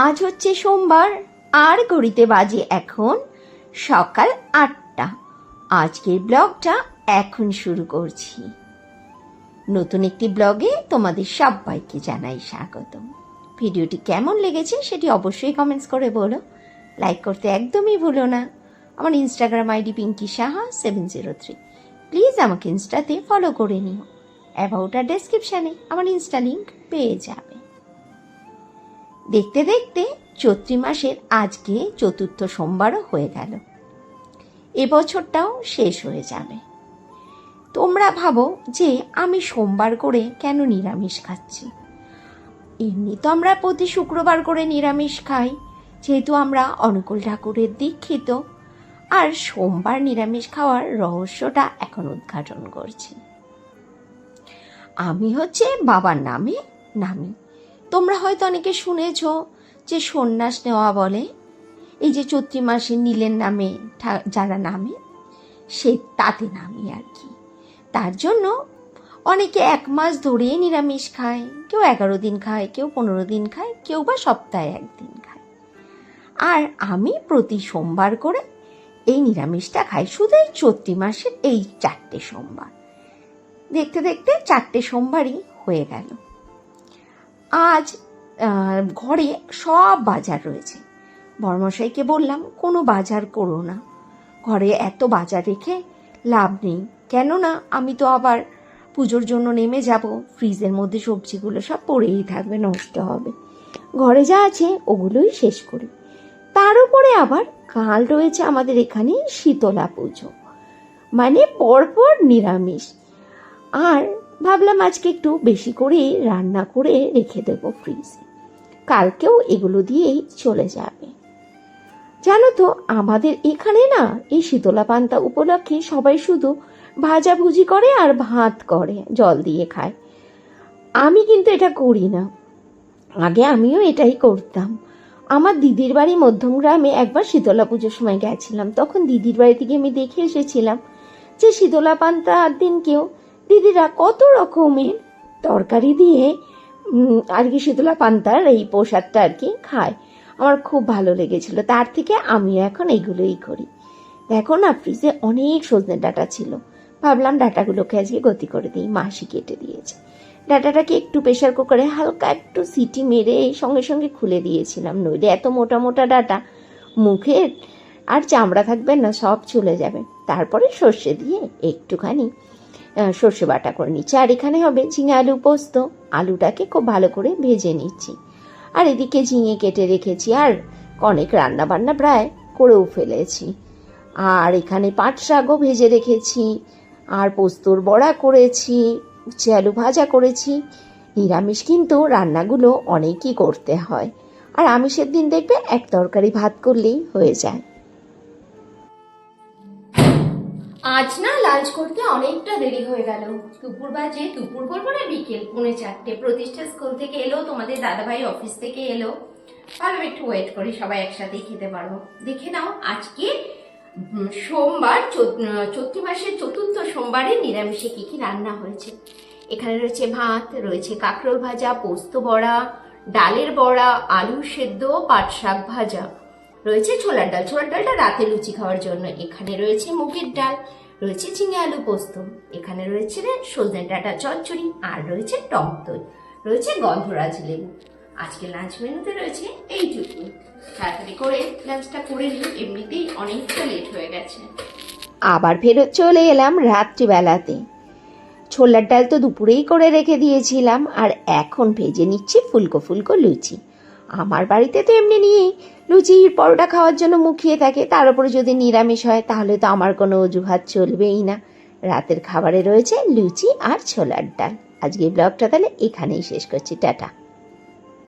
আজ হচ্ছে সোমবার আর ঘড়িতে বাজে এখন সকাল ৮টা। আজকের ব্লগটা এখন শুরু করছি। নতুন একটি ব্লগে তোমাদের সবাইকে জানাই স্বাগতম। ভিডিওটি কেমন লেগেছে সেটি অবশ্যই কমেন্টস করে বলো। লাইক করতে একদমই ভুলো না। আমার Instagram ID Pinky Saha 703। Please আমাকে ইনস্টাতে ফলো করে নিও। অ্যাবাউট আর ডেসক্রিপশানে আমার ইনস্টা লিঙ্ক পেয়ে যাবে। দেখতে দেখতে চৈত্র মাসের আজকে চতুর্থ সোমবারও হয়ে গেল। এবছরটাও শেষ হয়ে যাবে। তোমরা ভাবো যে আমি সোমবার করে কেন নিরামিষ খাচ্ছি। এমনি তো আমরা প্রতি শুক্রবার করে নিরামিষ খাই, যেহেতু আমরা অনুকূল ঠাকুরের দীক্ষিত। আর সোমবার নিরামিষ খাওয়ার রহস্যটা এখন উদ্ঘাটন করছি। আমি হচ্ছে বাবার নামে নামি। তোমরা হয়তো অনেকে শুনেছ যে সন্ন্যাস নেওয়া বলে, এই যে চৈত্র মাসে নীলের নামে যারা নামে সে তাতে নামি আর কি। তার জন্য অনেকে 1 মাস ধরে নিরামিষ খায়, কেউ 11 দিন খায়, কেউ 15 দিন খায়, কেউ বা সপ্তাহে 1 দিন খায়। আর আমি প্রতি সোমবার করে এই নিরামিষটা খাই, শুধু এই চৈত্র মাসের এই 4টে সোমবার। দেখতে দেখতে 4টে সোমবারই হয়ে গেল। আজ ঘরে সব বাজার রয়েছে। বড়মশাইকে বললাম কোনো বাজার করো না, ঘরে এত বাজার রেখে লাভ নেই, কেননা আমি তো আবার পুজোর জন্য নেমে যাব, ফ্রিজের মধ্যে সবজিগুলো সব পড়েই থাকবে, নষ্ট হবে। ঘরে যা আছে ওগুলোই শেষ করি। তার উপরে আবার কাল রয়েছে আমাদের এখানে শীতলা পুজো, মানে পরপর নিরামিষ। আর ভাবলাম আজকে একটু বেশি করে রান্না করে রেখে দেবো ফ্রিজে, কালকেও এগুলো দিয়েই চলে যাবে। জানো তো আমাদের এখানে না এই শীতলা পান্তা উপলক্ষে সবাই শুধু ভাজাভুজি করে আর ভাত করে, জল দিয়ে খায়। আমি কিন্তু এটা করি না। আগে আমিও এটাই করতাম। আমার দিদির বাড়ি মধ্যমগ্রামে একবার শীতলা পুজোর সময় গেছিলাম, তখন দিদির বাড়ি থেকে আমি দেখে এসেছিলাম যে শীতলা পান্তার দিনকেও দিদিরা কত রকমের তরকারি দিয়ে আর কি শীতলা পান্তার এই প্রসাদটা আর কি খায়। আমার খুব ভালো লেগেছিল, তার থেকে আমিও এখন এইগুলোই করি। দেখো না, ফ্রিজে অনেক সজনে ডাঁটা ছিল, ভাবলাম ডাঁটাগুলোকে আজকে গতি করে দিই, মাসি কেটে দিয়েছে। ডাঁটাটাকে একটু প্রেশার কুকারে হালকা একটু সিটি মেরে সঙ্গে সঙ্গে খুলে দিয়েছিলাম, নইলে এত মোটা মোটা ডাঁটা মুখের আর চামড়া থাকবে না, সব চলে যাবে। তারপরে সর্ষে দিয়ে একটুখানি সর্ষে বাটা করে নিচ্ছি। আর এখানে হবে ঝিঙে আলু পোস্ত। আলুটাকে খুব ভালো করে ভেজে নিচ্ছি, আর এদিকে ঝিঙে কেটে রেখেছি, আর অনেক রান্না বান্না প্রায় করেও ফেলেছি। আর এখানে পাট শাকও ভেজে রেখেছি, আর পোস্তর বড়া করেছি, উচ্ছে আলু ভাজা করেছি। নিরামিষ কিন্তু রান্নাগুলো অনেকই করতে হয়, আর আমিষের দিন দেখবে এক তরকারি ভাত করলেই হয়ে যায়। আজ না লাঞ্চ করতে অনেকটা দেরি হয়ে গেল। দুপুর বাজে, দুপুর বলবো না বিকেল 3:45। প্রতিষ্ঠা স্কুল থেকে এলো, তোমাদের দাদাভাই অফিস থেকে এলো। ভালো একটু ওয়েট করি, সবাই একসাথেই খেতে পারবো। দেখে নাও আজকে সোমবার, চৈত্র মাসের চতুর্থ সোমবারে নিরামিষে কি কি রান্না হয়েছে। এখানে রয়েছে ভাত, রয়েছে কাঁকরোল ভাজা, পোস্ত বড়া, ডালের বড়া, আলু সেদ্ধ, পাট শাক ভাজা, রয়েছে ছোলার ডাল। ছোলার ডালটা রাতে লুচি খাওয়ার জন্য। এখানে রয়েছে মুগের ডাল, রয়েছে ঝিঙে আলু পোস্ত, এখানে রয়েছে সজনে ডাঁটা চচ্চড়ি, আর রয়েছে টক দই, রয়েছে গন্ধরাজ লেবু। আজকে লাঞ্চ মেনুতে রয়েছে এইটুকু। তাড়াতাড়ি করে লাঞ্চটা করে নিই, এমনিতেই অনেকটা লেট হয়ে গেছে। আবার ফেরত চলে এলাম রাত্রিবেলাতে। ছোলার ডাল তো দুপুরেই করে রেখে দিয়েছিলাম, আর এখন ভেজে নিচ্ছি ফুলকো ফুলকো লুচি। আমার বাড়িতে তো এমনি নিয়েই লুচি পরোটা খাওয়ার জন্য মুখিয়ে থাকে, তার উপরে যদি নিরামিষ হয় তাহলে তো আমার কোনো অজুহাত চলবেই না। রাতের খাবারে রয়েছে লুচি আর ছোলার ডাল। আজকে ব্লগটা তাহলে এখানেই শেষ করছি। টাটা।